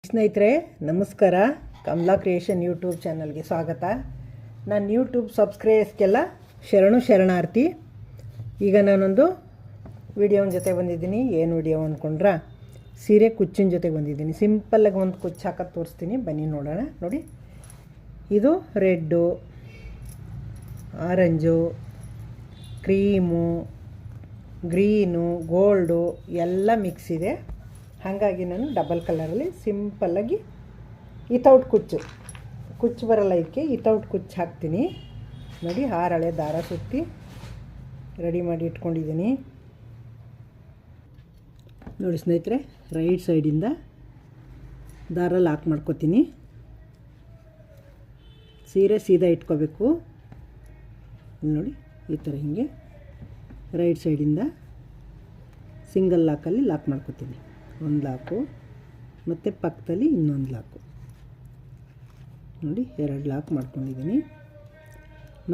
ಸ್ನೇಹಿತರೆ ನಮಸ್ಕಾರ. Kamala creation YouTube ಚಾನಲ್ಗೆ ಸ್ವಾಗತ. ನಾನು ಯೂಟ್ಯೂಬ್ ಸಬ್ಸ್ಕ್ರೈಬರ್ಸ್ಗೆಲ್ಲ ಶರಣಾರ್ಥಿ. ಈಗ ನಾನೊಂದು ವಿಡಿಯೋನ ಜೊತೆ ಬಂದಿದ್ದೀನಿ. ಏನು ವಿಡಿಯೋ ಅಂದ್ಕೊಂಡ್ರ, ಸೀರೆ ಕುಚ್ಚಿನ ಜೊತೆ ಬಂದಿದ್ದೀನಿ. ಸಿಂಪಲ್ಲಾಗಿ ಒಂದು ಕುಚ್ಚು ಹಾಕೋದು ತೋರಿಸ್ತೀನಿ, ಬನ್ನಿ ನೋಡೋಣ. ನೋಡಿ, ಇದು red, orange, cream, green, gold ಎಲ್ಲ ಮಿಕ್ಸ್ ಇದೆ. ಹಾಗಾಗಿ ನಾನು ಡಬಲ್ ಕಲರಲ್ಲಿ ಸಿಂಪಲ್ಲಾಗಿ ವಿತೌಟ್ ಕುಚ್ಚು ಬರಲ್ಲ ಇದಕ್ಕೆ, ವಿತೌಟ್ ಕುಚ್ಚು ಹಾಕ್ತೀನಿ. ನೋಡಿ, 6 ಹಳೆ ದಾರ ಸುತ್ತಿ ರೆಡಿ ಮಾಡಿ ಇಟ್ಕೊಂಡಿದ್ದೀನಿ. ನೋಡಿ ಸ್ನೇಹಿತರೆ, ರೈಟ್ ಸೈಡಿಂದ ದಾರ ಲಾಕ್ ಮಾಡ್ಕೊತೀನಿ. ಸೀರೆ ಸೀದಾ ಇಟ್ಕೋಬೇಕು. ನೋಡಿ, ಈ ಥರ ಹೀಗೆ ರೈಟ್ ಸೈಡಿಂದ ಸಿಂಗಲ್ ಲಾಕಲ್ಲಿ ಲಾಕ್ ಮಾಡ್ಕೊತೀನಿ. ಒಂದು ಲಾಕು ಮತ್ತು ಪಕ್ಕದಲ್ಲಿ ಇನ್ನೊಂದು ಲಾಕು. ನೋಡಿ, 2 ಲಾಕ್ ಮಾಡ್ಕೊಂಡಿದ್ದೀನಿ.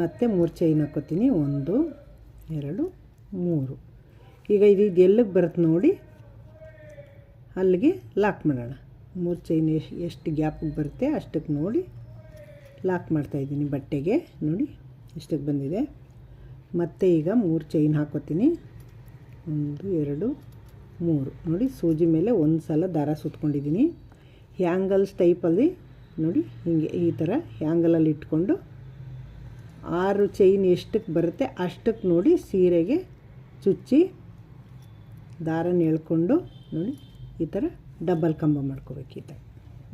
ಮತ್ತು 3 ಚೈನ್ ಹಾಕ್ಕೋತೀನಿ. 1 2 3. ಈಗ ಇದು ಎಲ್ಲಿಗೆ ಬರುತ್ತೆ ನೋಡಿ, ಅಲ್ಲಿಗೆ ಲಾಕ್ ಮಾಡೋಣ. 3 ಚೈನ್ ಎಷ್ಟು ಗ್ಯಾಪಿಗೆ ಬರುತ್ತೆ ಅಷ್ಟಕ್ಕೆ ನೋಡಿ ಲಾಕ್ ಮಾಡ್ತಾಯಿದ್ದೀನಿ ಬಟ್ಟೆಗೆ. ನೋಡಿ, ಇಷ್ಟಕ್ಕೆ ಬಂದಿದೆ. ಮತ್ತು ಈಗ 3 ಚೈನ್ ಹಾಕ್ಕೋತೀನಿ. 1 2 3. ನೋಡಿ, ಸೂಜಿ ಮೇಲೆ ಒಂದು ಸಲ ದಾರ ಸುತ್ಕೊಂಡಿದ್ದೀನಿ. ಹ್ಯಾಂಗಲ್ಸ್ ಟೈಪಲ್ಲಿ ನೋಡಿ, ಹೀಗೆ ಈ ಥರ ಹ್ಯಾಂಗಲಲ್ಲಿ ಇಟ್ಕೊಂಡು 6 ಚೈನ್ ಎಷ್ಟಕ್ಕೆ ಬರುತ್ತೆ ಅಷ್ಟಕ್ಕೆ ನೋಡಿ ಸೀರೆಗೆ ಚುಚ್ಚಿ ದಾರನ ಎಳ್ಕೊಂಡು ನೋಡಿ ಈ ಥರ ಡಬಲ್ ಕಂಬ ಮಾಡ್ಕೋಬೇಕು. ಈ ಥರ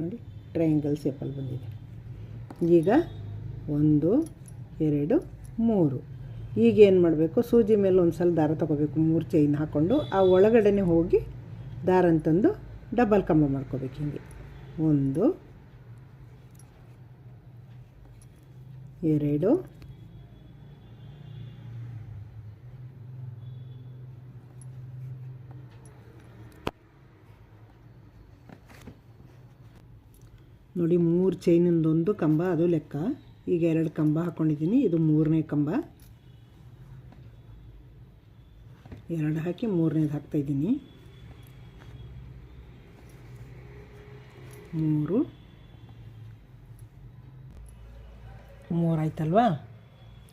ನೋಡಿ, ಟ್ರಯಾಂಗಲ್ ಶೇಪಲ್ಲಿ ಬಂದಿದೆ. ಈಗ 1 2 3. ಈಗ ಏನು ಮಾಡಬೇಕು, ಸೂಜಿ ಮೇಲೆ ಒಂದು ಸಲ ದಾರ ತೊಗೋಬೇಕು. 3 ಚೈನ್ ಹಾಕ್ಕೊಂಡು ಆ ಒಳಗಡೆ ಹೋಗಿ ದಾರ ಅಂತಂದು ಡಬಲ್ ಕಂಬ ಮಾಡ್ಕೋಬೇಕು. ಹೀಗೆ 1 2 ನೋಡಿ, 3 ಚೈನಿಂದೊಂದು ಕಂಬ, ಅದು ಲೆಕ್ಕ. ಈಗ 2 ಕಂಬ ಹಾಕ್ಕೊಂಡಿದ್ದೀನಿ. ಇದು 3ನೇ ಕಂಬ. 2 ಹಾಕಿ 3ನೇದು ಹಾಕ್ತಾಯಿದ್ದೀನಿ. 3 ಆಯ್ತಲ್ವಾ.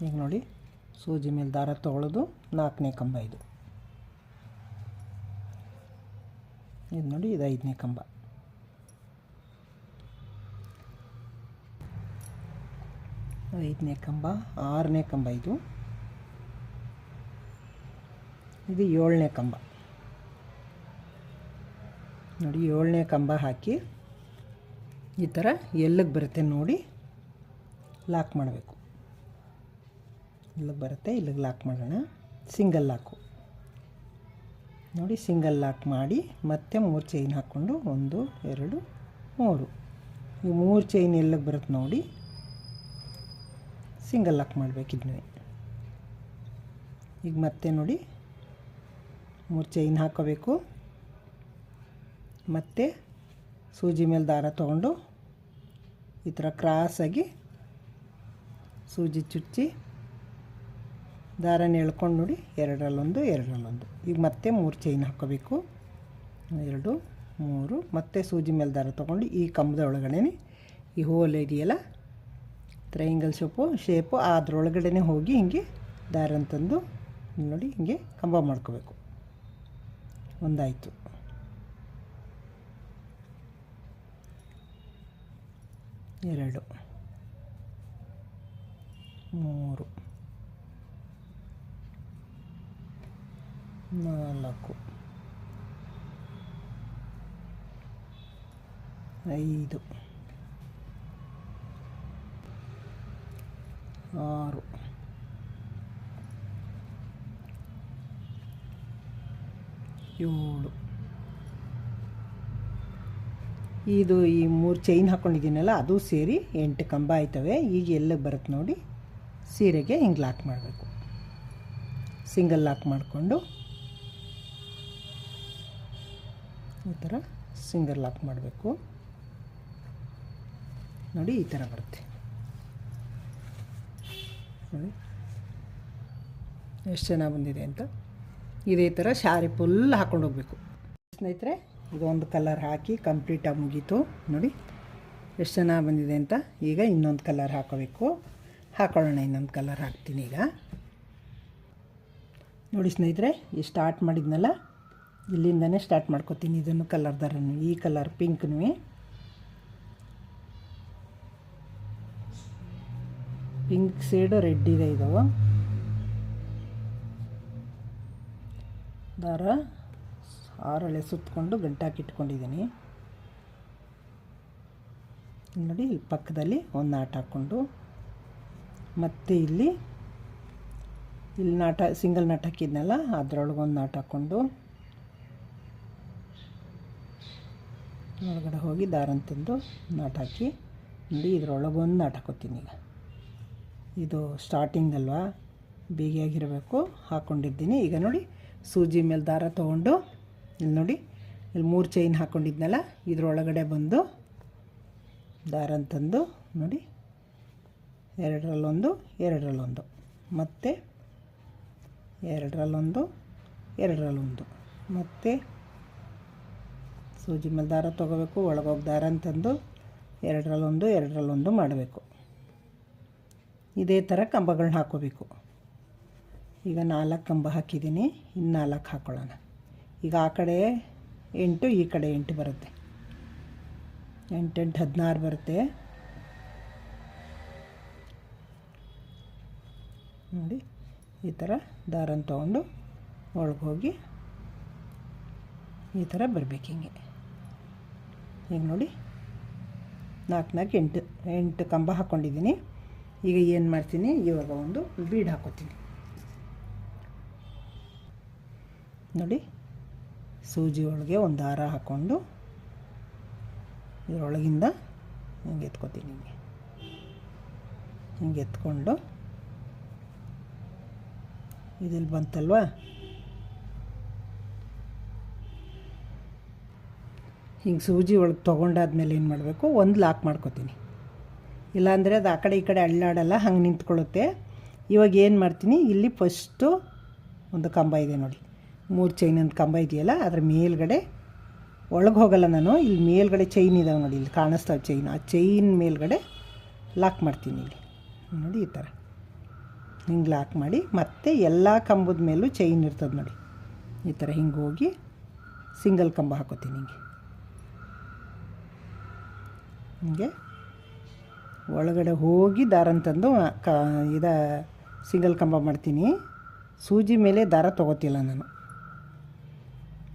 ಈಗ ನೋಡಿ, ಸೂಜಿ ಮೇಲೆ ದಾರ ತೊಗೊಳ್ಳೋದು 4ನೇ ಕಂಬ. ಇದು ನೋಡಿ, ಇದು 5ನೇ ಕಂಬ. ಐದನೇ ಕಂಬ, 6ನೇ ಕಂಬ. ಇದು 7ನೇ ಕಂಬ. ನೋಡಿ, 7ನೇ ಕಂಬ ಹಾಕಿ ಈ ಥರ ಎಲ್ಲಿಗೆ ಬರುತ್ತೆ ನೋಡಿ ಲಾಕ್ ಮಾಡಬೇಕು. ಇಲ್ಲಿಗೆ ಬರುತ್ತೆ, ಇಲ್ಲಿಗೆ ಲಾಕ್ ಮಾಡೋಣ. ಸಿಂಗಲ್ ಲಾಕು ನೋಡಿ, ಸಿಂಗಲ್ ಲಾಕ್ ಮಾಡಿ ಮತ್ತೆ 3 ಚೈನ್ ಹಾಕ್ಕೊಂಡು 1 2 3. ಈ 3 ಚೈನ್ ಎಲ್ಲಿಗೆ ಬರುತ್ತೆ ನೋಡಿ ಸಿಂಗಲ್ ಲಾಕ್ ಮಾಡಬೇಕಿದ್ನೇ. ಈಗ ಮತ್ತೆ ನೋಡಿ, 3 ಚೈನ್ ಹಾಕೋಬೇಕು. ಮತ್ತು ಸೂಜಿ ಮೇಲೆ ದಾರ ತೊಗೊಂಡು ಈ ಥರ ಕ್ರಾಸಾಗಿ ಸೂಜಿ ಚುಚ್ಚಿ ದಾರನ ಎಳ್ಕೊಂಡು ನೋಡಿ 2ರಲ್ಲೊಂದು 2ರಲ್ಲೊಂದು. ಈಗ ಮತ್ತೆ 3 ಚೈನ್ ಹಾಕ್ಕೋಬೇಕು. 2 3. ಮತ್ತೆ ಸೂಜಿ ಮೇಲೆ ದಾರ ತೊಗೊಂಡು ಈ ಕಂಬದ ಒಳಗಡೆ ಈ ಹೋಲ್ ಇದೆಯಲ್ಲ, ಟ್ರಯಾಂಗಲ್ ಶೇಪು ಅದರೊಳಗಡೆ ಹೋಗಿ ಹಿಂಗೆ ದಾರ ಅಂತಂದು ನೋಡಿ ಹಿಂಗೆ ಕಂಬ ಮಾಡ್ಕೋಬೇಕು. ಒಂದಾಯಿತು. 2 3 4 5 6 7. ಇದು ಈ 3 ಚೈನ್ ಹಾಕ್ಕೊಂಡಿದ್ದೀನಲ್ಲ, ಅದು ಸೇರಿ 8 ಕಂಬ ಆಯ್ತವೆ. ಈಗ ಎಲ್ಲಿಗೆ ಬರುತ್ತೆ ನೋಡಿ ಸೀರೆಗೆ ಹಿಂಗೆ ಲಾಕ್ ಮಾಡಬೇಕು. ಸಿಂಗಲ್ ಲಾಕ್ ಮಾಡಿಕೊಂಡು ಈ ಥರ ಸಿಂಗಲ್ ಲಾಕ್ ಮಾಡಬೇಕು. ನೋಡಿ, ಈ ಥರ ಬರುತ್ತೆ. ನೋಡಿ ಎಷ್ಟು ಚೆನ್ನಾಗಿ ಬಂದಿದೆ ಅಂತ. ಇದೇ ಥರ ಶಾರಿ ಫುಲ್ ಹಾಕ್ಕೊಂಡು ಹೋಗಬೇಕು. ಸ್ನೇಹಿತರೆ, ಇದೊಂದು ಕಲರ್ ಹಾಕಿ ಕಂಪ್ಲೀಟಾಗಿ ಮುಗೀತು. ನೋಡಿ ಎಷ್ಟು ಚೆನ್ನಾಗಿ ಬಂದಿದೆ ಅಂತ. ಈಗ ಇನ್ನೊಂದು ಕಲರ್ ಹಾಕೊಳ್ಳೋಣ. ಇನ್ನೊಂದು ಕಲರ್ ಹಾಕ್ತೀನಿ ಈಗ. ನೋಡಿ ಸ್ನೇಹಿತರೆ, ಈ ಸ್ಟಾರ್ಟ್ ಮಾಡಿದ್ನಲ್ಲ ಇಲ್ಲಿಂದನೇ ಸ್ಟಾರ್ಟ್ ಮಾಡ್ಕೊತೀನಿ. ಇದನ್ನು ಕಲರ್ ದರನು, ಈ ಕಲರ್ ಪಿಂಕ್ನೂ ಪಿಂಕ್ ಶೇಡು ರೆಡ್ ಇದೆ. ಇದು ದಾರ 6 ಎಳೆ ಸುತ್ತಕೊಂಡು ಗಂಟಾಕಿಟ್ಕೊಂಡಿದ್ದೀನಿ. ನೋಡಿ ಇಲ್ಲಿ ಪಕ್ಕದಲ್ಲಿ ಒಂದು ನಾಟ್ ಹಾಕ್ಕೊಂಡು, ಮತ್ತು ಇಲ್ಲಿ ನಾಟ ಸಿಂಗಲ್ ನಾಟ್ ಹಾಕಿದ್ನಲ್ಲ ಅದರೊಳಗೊಂದು ನಾಟ್ ಹಾಕ್ಕೊಂಡು ಒಳಗಡೆ ಹೋಗಿ ದಾರ ತಂದು ನಾಟ್ ಹಾಕಿ ನೋಡಿ ಇದರೊಳಗೊಂದು ನಾಟ್ ಹಾಕೋತೀನಿ. ಈಗ ಇದು ಸ್ಟಾರ್ಟಿಂಗ್ ಅಲ್ವಾ, ಬೇಗಿಯಾಗಿರಬೇಕು. ಹಾಕ್ಕೊಂಡಿದ್ದೀನಿ. ಈಗ ನೋಡಿ ಸೂಜಿ ಮೇಲೆ ದಾರ ತೊಗೊಂಡು ಇಲ್ಲಿ ನೋಡಿ ಇಲ್ಲಿ 3 ಚೈನ್ ಹಾಕ್ಕೊಂಡಿದ್ನಲ್ಲ ಇದರೊಳಗಡೆ ಬಂದು ದಾರ ತಂದು ನೋಡಿ 2ರಲ್ಲೊಂದು 2ರಲ್ಲೊಂದು, ಮತ್ತು 2ರಲ್ಲೊಂದು 2ರಲ್ಲೊಂದು, ಮತ್ತು ಸೂಜಿ ಮೇಲೆ ದಾರ ತೊಗೋಬೇಕು. ಒಳಗೋಗಿ ದಾರ ಅಂತಂದು 2ರಲ್ಲೊಂದು 2ರಲ್ಲೊಂದು ಮಾಡಬೇಕು. ಇದೇ ಥರ ಕಂಬಗಳನ್ನ ಹಾಕೋಬೇಕು. ಈಗ 4 ಕಂಬ ಹಾಕಿದ್ದೀನಿ. ಇನ್ನು 4 ಹಾಕ್ಕೊಳ್ಳೋಣ. ಈಗ ಆ ಕಡೆ 8, ಈ ಕಡೆ 8 ಬರುತ್ತೆ. 8 8 16 ಬರುತ್ತೆ. ನೋಡಿ ಈ ಥರ ದಾರನ ತೊಗೊಂಡು ಒಳಗೆ ಹೋಗಿ ಈ ಥರ ಬರಬೇಕು. ಈಗ ನೋಡಿ 4 4 8 ಕಂಬ ಹಾಕ್ಕೊಂಡಿದ್ದೀನಿ. ಈಗ ಏನು ಮಾಡ್ತೀನಿ, ಇವಾಗ ಒಂದು ಬೀಡ್ ಹಾಕೋತೀನಿ. ನೋಡಿ ಸೂಜಿ ಒಳಗೆ ಒಂದು ದಾರ ಹಾಕ್ಕೊಂಡು ಇದರೊಳಗಿಂದ ಹಿಂಗೆ ಎತ್ಕೋತೀನಿ. ಹಿಂಗೆ ಎತ್ಕೊಂಡು ಇದಿಲ್ಲಿ ಬಂತಲ್ವಾ, ಹಿಂಗೆ ಸೂಜಿ ಒಳಗೆ ತೊಗೊಂಡಾದ್ಮೇಲೆ ಏನು ಮಾಡಬೇಕು, ಒಂದು ಲಾಕ್ ಮಾಡ್ಕೋತೀನಿ. ಇಲ್ಲಾಂದರೆ ಅದು ಆ ಕಡೆ ಈ ಕಡೆ ಅಳ್ಳಾಡಲ್ಲ, ಹಂಗೆ ನಿಂತ್ಕೊಳ್ಳುತ್ತೆ. ಇವಾಗ ಏನು ಮಾಡ್ತೀನಿ, ಇಲ್ಲಿ ಫಸ್ಟು ಒಂದು ಕಂಬ ಇದೆ ನೋಡಿ, 3 ಚೈನಂದು ಕಂಬ ಇದೆಯಲ್ಲ ಅದ್ರ ಮೇಲ್ಗಡೆ ಒಳಗೆ ಹೋಗಲ್ಲ ನಾನು. ಇಲ್ಲಿ ಮೇಲ್ಗಡೆ ಚೈನ್ ಇದಾವೆ ನೋಡಿ, ಇಲ್ಲಿ ಕಾಣಿಸ್ತಾವೆ ಚೈನ್. ಆ ಚೈನ್ ಮೇಲ್ಗಡೆ ಲಾಕ್ ಮಾಡ್ತೀನಿ. ಇಲ್ಲಿ ನೋಡಿ ಈ ಥರ ಹಿಂಗೆ ಲಾಕ್ ಮಾಡಿ, ಮತ್ತು ಎಲ್ಲ ಕಂಬದ ಮೇಲೂ ಚೈನ್ ಇರ್ತದೆ ನೋಡಿ. ಈ ಥರ ಹಿಂಗೆ ಹೋಗಿ ಸಿಂಗಲ್ ಕಂಬ ಹಾಕೋತೀನಿ. ಹಿಂಗೆ ಒಳಗಡೆ ಹೋಗಿ ದಾರ ತಂದು ಸಿಂಗಲ್ ಕಂಬ ಮಾಡ್ತೀನಿ. ಸೂಜಿ ಮೇಲೆ ದಾರ ತೊಗೋತಿಲ್ಲ ನಾನು.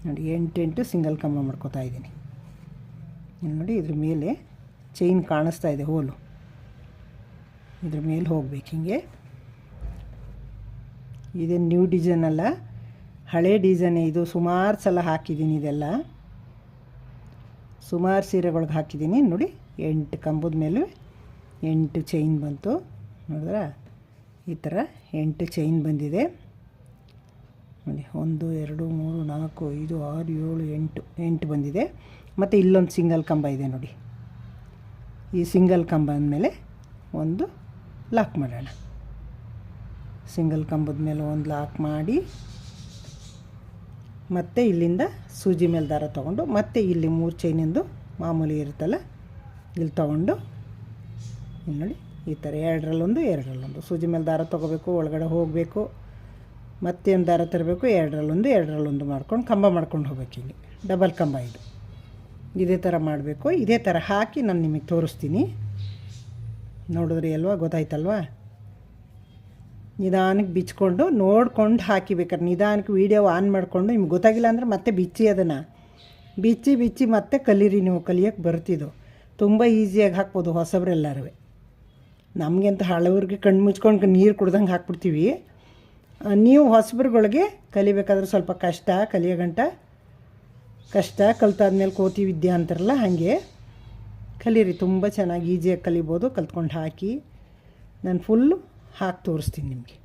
ನೋಡಿ 8 8 ಸಿಂಗಲ್ ಕಂಬ ಮಾಡ್ಕೋತಾ ಇದ್ದೀನಿ. ನೋಡಿ ಇದ್ರ ಮೇಲೆ ಚೈನ್ ಕಾಣಿಸ್ತಾ ಇದೆ, ಹೋಲು ಇದ್ರ ಮೇಲೆ ಹೋಗ್ಬೇಕು. ಹಿಂಗೆ ಇದೇ ನ್ಯೂ ಡಿಸೈನ್ ಅಲ್ಲ, ಹಳೆ ಡಿಸೈನೇ ಇದು. ಸುಮಾರು ಸಲ ಹಾಕಿದ್ದೀನಿ, ಇದೆಲ್ಲ ಸುಮಾರು ಸೀರೆಗಳ್ಗೆ ಹಾಕಿದ್ದೀನಿ. ನೋಡಿ 8 ಕಂಬದ ಮೇಲೂ 8 ಚೈನ್ ಬಂತು. ನೋಡಿದ್ರ ಈ ಥರ 8 ಚೈನ್ ಬಂದಿದೆ ನೋಡಿ. 1 2 3 4 5 6 7 8 ಬಂದಿದೆ. ಮತ್ತು ಇಲ್ಲೊಂದು ಸಿಂಗಲ್ ಕಂಬ ಇದೆ ನೋಡಿ. ಈ ಸಿಂಗಲ್ ಕಂಬ ಅಂದಮೇಲೆ ಒಂದು ಲಾಕ್ ಮಾಡೋಣ. ಸಿಂಗಲ್ ಕಂಬದ ಮೇಲೆ ಒಂದು ಲಾಕ್ ಮಾಡಿ, ಮತ್ತು ಇಲ್ಲಿಂದ ಸೂಜಿ ಮೇಲೆ ದಾರ ತೊಗೊಂಡು, ಮತ್ತು ಇಲ್ಲಿ 3 ಚೈನಿಂದು ಮಾಮೂಲಿ ಇರುತ್ತಲ್ಲ ಇಲ್ಲಿ ತೊಗೊಂಡು ಇಲ್ಲಿ ನೋಡಿ ಈ ಥರ 2ರಲ್ಲೊಂದು 2ರಲ್ಲೊಂದು ಸೂಜಿ ಮೇಲೆ ದಾರ ತೊಗೋಬೇಕು. ಒಳಗಡೆ ಹೋಗಬೇಕು, ಮತ್ತೆ ಒಂದು ದಾರ ತರಬೇಕು. 2ರಲ್ಲೊಂದು 2ರಲ್ಲೊಂದು ಮಾಡ್ಕೊಂಡು ಕಂಬ ಮಾಡ್ಕೊಂಡು ಹೋಗ್ಬೇಕು. ಇಲ್ಲಿ ಡಬಲ್ ಕಂಬ ಇದು. ಇದೇ ಥರ ಮಾಡಬೇಕು. ಇದೇ ಥರ ಹಾಕಿ ನಾನು ನಿಮಗೆ ತೋರಿಸ್ತೀನಿ. ನೋಡಿದ್ರಿ ಅಲ್ವಾ, ಗೊತ್ತಾಯ್ತಲ್ವಾ? ನಿಧಾನಕ್ಕೆ ಬಿಚ್ಕೊಂಡು ನೋಡ್ಕೊಂಡು ಹಾಕಿಬೇಕಾದ್ರೆ ನಿಧಾನಕ್ಕೆ ವೀಡಿಯೋ ಆನ್ ಮಾಡಿಕೊಂಡು, ನಿಮ್ಗೆ ಗೊತ್ತಾಗಿಲ್ಲ ಅಂದರೆ ಮತ್ತೆ ಬಿಚ್ಚಿ, ಅದನ್ನು ಬಿಚ್ಚಿ ಮತ್ತೆ ಕಲೀರಿ. ನೀವು ಕಲಿಯೋಕ್ಕೆ ಬರ್ತಿದ್ದು ತುಂಬ ಈಸಿಯಾಗಿ ಹಾಕ್ಬೋದು ಹೊಸಬ್ರೆಲ್ಲರೂ. ನಮಗೆಂತ ಹಳವ್ರಿಗೆ ಕಣ್ಣು ಮುಚ್ಕೊಂಡು ನೀರು ಕುಡ್ದಂಗೆ ಹಾಕ್ಬಿಡ್ತೀವಿ. ನೀವು ಹೊಸಬ್ರುಗಳಿಗೆ ಕಲಿಬೇಕಾದ್ರೆ ಸ್ವಲ್ಪ ಕಷ್ಟ, ಕಲಿಯೋ ಗಂಟ ಕಷ್ಟ, ಕಲ್ತಾದ್ಮೇಲೆ ಕೋತಿ ವಿದ್ಯೆ ಅಂತಾರಲ್ಲ ಹಾಗೆ ಕಲೀರಿ. ತುಂಬ ಚೆನ್ನಾಗಿ ಈಸಿಯಾಗಿ ಕಲಿಬೋದು. ಕಲ್ತ್ಕೊಂಡು ಹಾಕಿ ನಾನು ಫುಲ್ಲು ಹಾಕಿ ತೋರಿಸ್ತೀನಿ ನಿಮಗೆ.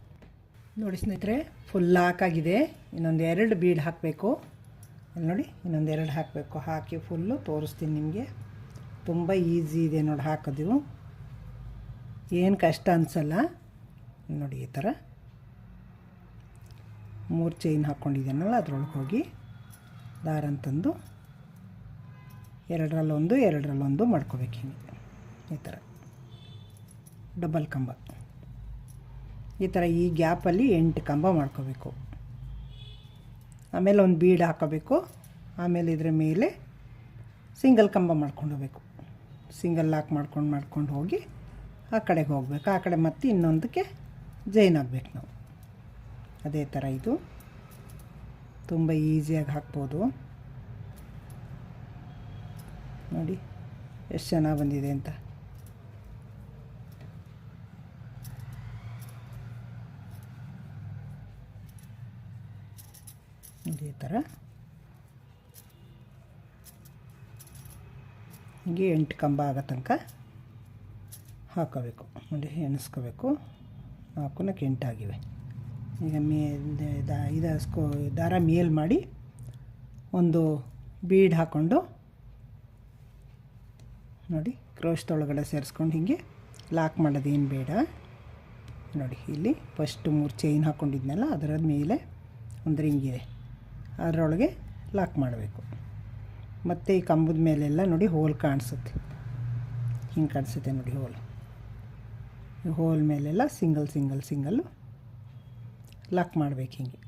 ನೋಡಿ ಸ್ನೇಹಿತರೆ, ಫುಲ್ ಹಾಕಾಗಿದೆ. ಇನ್ನೊಂದು 2 ಬೀಡ್ ಹಾಕಬೇಕು. ಇಲ್ಲಿ ನೋಡಿ ಇನ್ನೊಂದು 2 ಹಾಕಬೇಕು. ಹಾಕಿ ಫುಲ್ಲು ತೋರಿಸ್ತೀನಿ ನಿಮಗೆ. ತುಂಬ ಈಸಿ ಇದೆ ನೋಡಿ ಹಾಕೋದು, ಏನು ಕಷ್ಟ ಅನಿಸಲ್ಲ. ನೋಡಿ ಈ ಥರ 3 ಚೈನ್ ಹಾಕ್ಕೊಂಡಿದ್ದೇನಲ್ಲ ಅದ್ರೊಳಗೆ ಹೋಗಿ ದಾರ ತಂದು ಎರಡರಲ್ಲೊಂದು ಎರಡರಲ್ಲೊಂದು ಮಾಡ್ಕೋಬೇಕು. ಹಿಂಗೆ ಈ ಥರ ಡಬಲ್ ಕಂಬ, ಈ ಥರ ಈ ಗ್ಯಾಪಲ್ಲಿ 8 ಕಂಬ ಮಾಡ್ಕೋಬೇಕು. ಆಮೇಲೆ ಒಂದು ಬೀಡ್ ಹಾಕೋಬೇಕು. ಆಮೇಲೆ ಇದರ ಮೇಲೆ ಸಿಂಗಲ್ ಕಂಬ ಮಾಡ್ಕೊಂಡು ಹೋಗಬೇಕು. ಸಿಂಗಲ್ ಲಾಕ್ ಮಾಡ್ಕೊಂಡು ಹೋಗಿ ಆ ಕಡೆಗೆ ಹೋಗಬೇಕು. ಆ ಕಡೆ ಮತ್ತೆ ಇನ್ನೊಂದಕ್ಕೆ ಜೈನ್ ಆಗಬೇಕು ನಾವು. ಅದೇ ಥರ ಇದು ತುಂಬ ಈಸಿಯಾಗಿ ಹಾಕ್ಬೋದು. ನೋಡಿ ಎಷ್ಟು ಚೆನ್ನಾಗಿ ಬಂದಿದೆ ಅಂತ. ಇದೇ ಥರ ಹೀಗೆ 8 ಕಂಬ ಆಗೋ ತನಕ ಹಾಕೋಬೇಕು. ನೋಡಿ ಎಣಿಸ್ಕೋಬೇಕು. 4 ಕ್ಕೆ 8 ಆಗಿವೆ. ಈಗ ದಾರ ಮೇಲ್ ಮಾಡಿ ಒಂದು ಬೀಡ್ ಹಾಕ್ಕೊಂಡು ನೋಡಿ ಕ್ರೋಶ್ದೊಳಗಡೆ ಸೇರಿಸ್ಕೊಂಡು ಹೀಗೆ ಲಾಕ್ ಮಾಡೋದೇನು ಬೇಡ. ನೋಡಿ ಇಲ್ಲಿ ಫಸ್ಟ್ 3 ಚೈನ್ ಹಾಕ್ಕೊಂಡಿದ್ನಲ್ಲ ಅದರ ಮೇಲೆ ಒಂದು ರಿಂಗ್ ಇದೆ, ಅದರೊಳಗೆ ಲಾಕ್ ಮಾಡಬೇಕು. ಮತ್ತು ಈ ಕಂಬದ ಮೇಲೆಲ್ಲ ನೋಡಿ ಹೋಲ್ ಕಾಣಿಸುತ್ತೆ, ಹಿಂಗೆ ಕಾಣಿಸುತ್ತೆ ನೋಡಿ ಹೋಲ್. ಈ ಹೋಲ್ ಮೇಲೆಲ್ಲ ಸಿಂಗಲ್ಲು ಲಾಕ್ ಮಾಡಬೇಕು. ಹಿಂಗೆ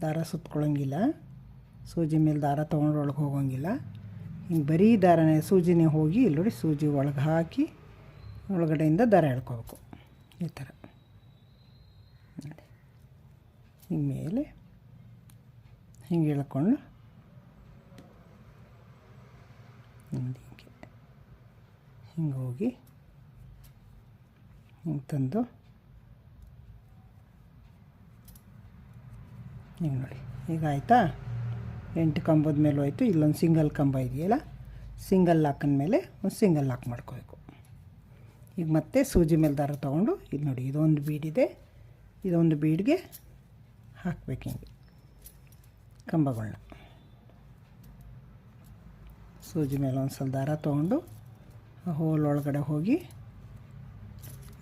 ದಾರ ಸುತ್ಕೊಳ್ಳೋಂಗಿಲ್ಲ, ಸೂಜಿ ಮೇಲೆ ದಾರ ತೊಗೊಂಡೊಳಗೆ ಹೋಗೋಂಗಿಲ್ಲ. ಹಿಂಗೆ ಬರೀ ದಾರನೇ ಸೂಜಿನೇ ಹೋಗಿ ಇಲ್ಲಿ ನೋಡಿ ಸೂಜಿ ಒಳಗೆ ಹಾಕಿ ಒಳಗಡೆಯಿಂದ ದಾರ ಎಳ್ಕೋಬೇಕು. ಈ ಥರ ನೋಡಿ ಹಿಂಗೆ ಮೇಲೆ ಹಿಂಗೆ ಎಳ್ಕೊಂಡು ಹಿಂಗೆ ಹಿಂಗೆ ಹೋಗಿ ಹಿಂಗೆ ತಂದು ಹಿಂಗೆ ನೋಡಿ ಈಗ ಆಯಿತಾ. 8 ಕಂಬದ ಮೇಲೆ ಹೋಯ್ತು. ಇಲ್ಲೊಂದು ಸಿಂಗಲ್ ಕಂಬ ಇದೆಯಲ್ಲ, ಸಿಂಗಲ್ ಲಾಕಿನ ಮೇಲೆ ಒಂದು ಸಿಂಗಲ್ ಲಾಕ್ ಮಾಡ್ಕೋಬೇಕು. ಈಗ ಮತ್ತೆ ಸೂಜಿ ಮೇಲೆ ದಾರ ತೊಗೊಂಡು ಇದು ನೋಡಿ ಇದೊಂದು ಬೀಡಿದೆ, ಇದೊಂದು ಬೀಡ್ಗೆ ಹಾಕ್ಬೇಕು ಹಿಂಗೆ ಕಂಬಗಳನ್ನ. ಸೂಜಿ ಮೇಲೆ ಒಂದು ಸಲ ದಾರ ತೊಗೊಂಡು ಆ ಹೋಲ್ ಒಳಗಡೆ ಹೋಗಿ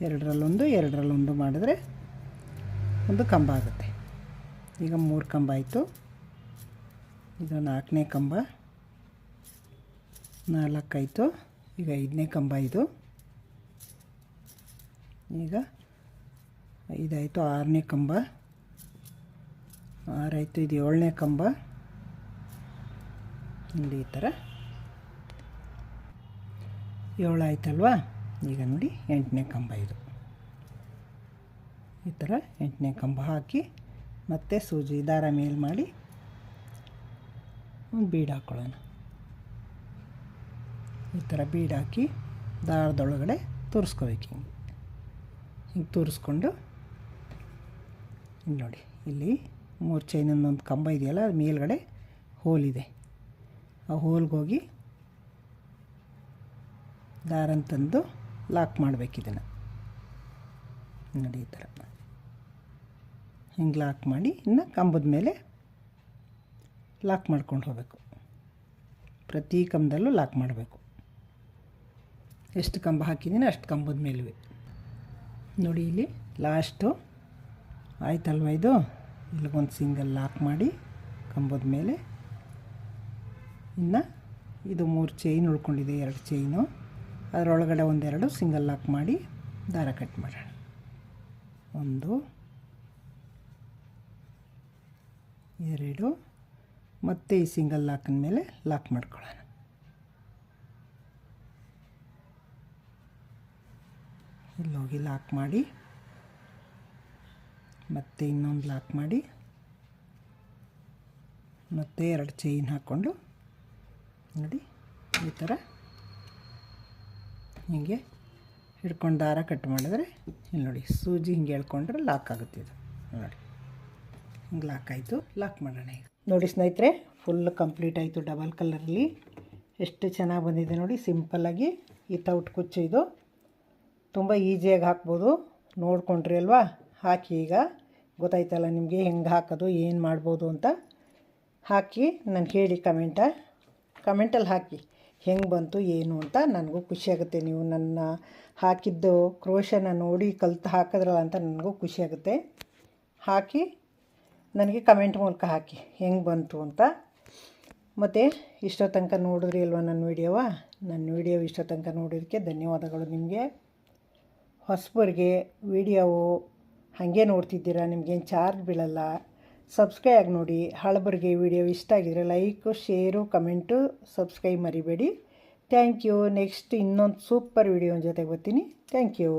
ಎರಡರಲ್ಲೊಂದು ಮಾಡಿದ್ರೆ ಒಂದು ಕಂಬ ಆಗುತ್ತೆ. ಈಗ 3 ಕಂಬ ಆಯಿತು. ಇದು 4ನೇ ಕಂಬ, 4 ಆಯಿತು. ಈಗ 5ನೇ ಕಂಬ ಇದು. ಈಗ 5 ಆಯಿತು. 6ನೇ ಕಂಬ, 6 ಆಯಿತು. ಇದು 7ನೇ ಕಂಬ. ನೋಡಿ ಈ ಥರ 7 ಆಯ್ತಲ್ವಾ. ಈಗ ನೋಡಿ 8ನೇ ಕಂಬ ಇದು. ಈ ಥರ 8ನೇ ಕಂಬ ಹಾಕಿ ಮತ್ತೆ ಸೂಜಿ ದಾರ ಮೇಲ್ ಮಾಡಿ ಒಂದು ಬೀಡ್ ಹಾಕ್ಕೊಳ್ಳೋಣ. ಈ ಥರ ಬೀಡ್ ಹಾಕಿ ದಾರದೊಳಗಡೆ ತೋರಿಸ್ಕೋಬೇಕು. ಹಿಂಗೆ ತೋರಿಸ್ಕೊಂಡು ನೋಡಿ ಇಲ್ಲಿ 3 ಚೈನನ್ನೊಂದು ಕಂಬ ಇದೆಯಲ್ಲ, ಅದು ಮೇಲ್ಗಡೆ ಹೋಲಿದೆ. ಆ ಹೋಲ್ಗೆ ಹೋಗಿ ದಾರನ ತಂದು ಲಾಕ್ ಮಾಡಬೇಕು. ಇದನ್ನು ನೋಡಿ ಈ ಥರ ಹಿಂಗೆ ಲಾಕ್ ಮಾಡಿ ಇನ್ನು ಕಂಬದ ಮೇಲೆ ಲಾಕ್ ಮಾಡ್ಕೊಂಡು ಹೋಗಬೇಕು. ಪ್ರತಿ ಕಂಬದಲ್ಲೂ ಲಾಕ್ ಮಾಡಬೇಕು. ಎಷ್ಟು ಕಂಬ ಹಾಕಿದ್ದೀನಿ ಅಷ್ಟು ಕಂಬದ ಮೇಲೂ ನೋಡಿ ಇಲ್ಲಿ ಲಾಸ್ಟು ಆಯ್ತಲ್ವ. ಇದು ಇಲ್ಲಿಗೊಂದು ಸಿಂಗಲ್ ಲಾಕ್ ಮಾಡಿ ಕಂಬದ ಮೇಲೆ, ಇನ್ನು ಇದು 3 ಚೈನ್ ಉಳ್ಕೊಂಡಿದೆ, 2 ಚೈನು, ಅದರೊಳಗಡೆ 1-2 ಸಿಂಗಲ್ ಲಾಕ್ ಮಾಡಿ ದಾರ ಕಟ್ ಮಾಡೋಣ. 1 2 ಮತ್ತು ಈ ಸಿಂಗಲ್ ಲಾಕಿನ ಮೇಲೆ ಲಾಕ್ ಮಾಡ್ಕೊಳ್ಳೋಣ. ಇಲ್ಲೋಗಿ ಲಾಕ್ ಮಾಡಿ ಮತ್ತೆ ಇನ್ನೊಂದು ಲಾಕ್ ಮಾಡಿ ಮತ್ತೆ 2 ಚೈನ್ ಹಾಕ್ಕೊಂಡು ನೋಡಿ ಈ ಥರ ಹೀಗೆ ಹಿಡ್ಕೊಂಡು ದಾರ ಕಟ್ ಮಾಡಿದ್ರೆ ಇಲ್ಲಿ ನೋಡಿ ಸೂಜಿ ಹಿಂಗೆ ಎಳ್ಕೊಂಡ್ರೆ ಲಾಕ್ ಆಗುತ್ತೆ. ಇದು ನೋಡಿ ಹಿಂಗೆ ಲಾಕ್ ಆಯಿತು. ಲಾಕ್ ಮಾಡೋಣ. ಈಗ ನೋಡಿ ಸ್ನೇಹಿತರೆ, ಫುಲ್ ಕಂಪ್ಲೀಟ್ ಆಯಿತು. ಡಬಲ್ ಕಲರಲ್ಲಿ ಎಷ್ಟು ಚೆನ್ನಾಗಿ ಬಂದಿದೆ ನೋಡಿ. ಸಿಂಪಲ್ಲಾಗಿ ಈ ತೌಟ್ ಕುಚ್ಚು ಇದು ತುಂಬ ಈಸಿಯಾಗಿ ಹಾಕ್ಬೋದು. ನೋಡ್ಕೊಂಡ್ರಿ ಅಲ್ವಾ, ಹಾಕಿ. ಈಗ ಗೊತ್ತಾಯ್ತಲ್ಲ ನಿಮಗೆ ಹೆಂಗೆ ಹಾಕೋದು, ಏನು ಮಾಡ್ಬೋದು ಅಂತ. ಹಾಕಿ ನನಗೆ ಹೇಳಿ ಕಮೆಂಟಲ್ಲಿ ಹಾಕಿ ಹೆಂಗೆ ಬಂತು ಏನು ಅಂತ. ನನಗೂ ಖುಷಿಯಾಗುತ್ತೆ. ನೀವು ನನ್ನ ಹಾಕಿದ್ದು ಕ್ರೋಶನ ನೋಡಿ ಕಲ್ತು ಹಾಕಿದ್ರಲ್ಲ ಅಂತ ನನಗೂ ಖುಷಿಯಾಗುತ್ತೆ. ಹಾಕಿ ನನಗೆ ಕಮೆಂಟ್ ಮೂಲಕ ಹಾಕಿ ಹೆಂಗೆ ಬಂತು ಅಂತ. ಮತ್ತು ಇಷ್ಟೋ ತನಕ ನೋಡಿದ್ರಿ ಅಲ್ವ ನನ್ನ ವಿಡಿಯೋ ಇಷ್ಟೋ ತನಕ ನೋಡೋದಕ್ಕೆ ಧನ್ಯವಾದಗಳು ನಿಮಗೆ. ಹೊಸಬರಿಗೆ ವಿಡಿಯೋವು ಹಾಗೆ ನೋಡ್ತಿದ್ದೀರಾ, ನಿಮಗೇನು ಚಾರ್ಜ್ ಬೀಳಲ್ಲ. ಸಬ್ಸ್ಕ್ರೈಬ್ ಆಗಿ ನೋಡಿ. ಹಳಬರಿಗೆ ವಿಡಿಯೋ ಇಷ್ಟ ಆಗಿದರೆ ಲೈಕು, ಶೇರು, ಕಮೆಂಟು, ಸಬ್ಸ್ಕ್ರೈಬ್ ಮರಿಬೇಡಿ. Thank you. ನೆಕ್ಸ್ಟ್ ಇನ್ನೊಂದು ಸೂಪರ್ ವಿಡಿಯೋ ಜೊತೆಗೆ ಬರ್ತೀನಿ. Thank you.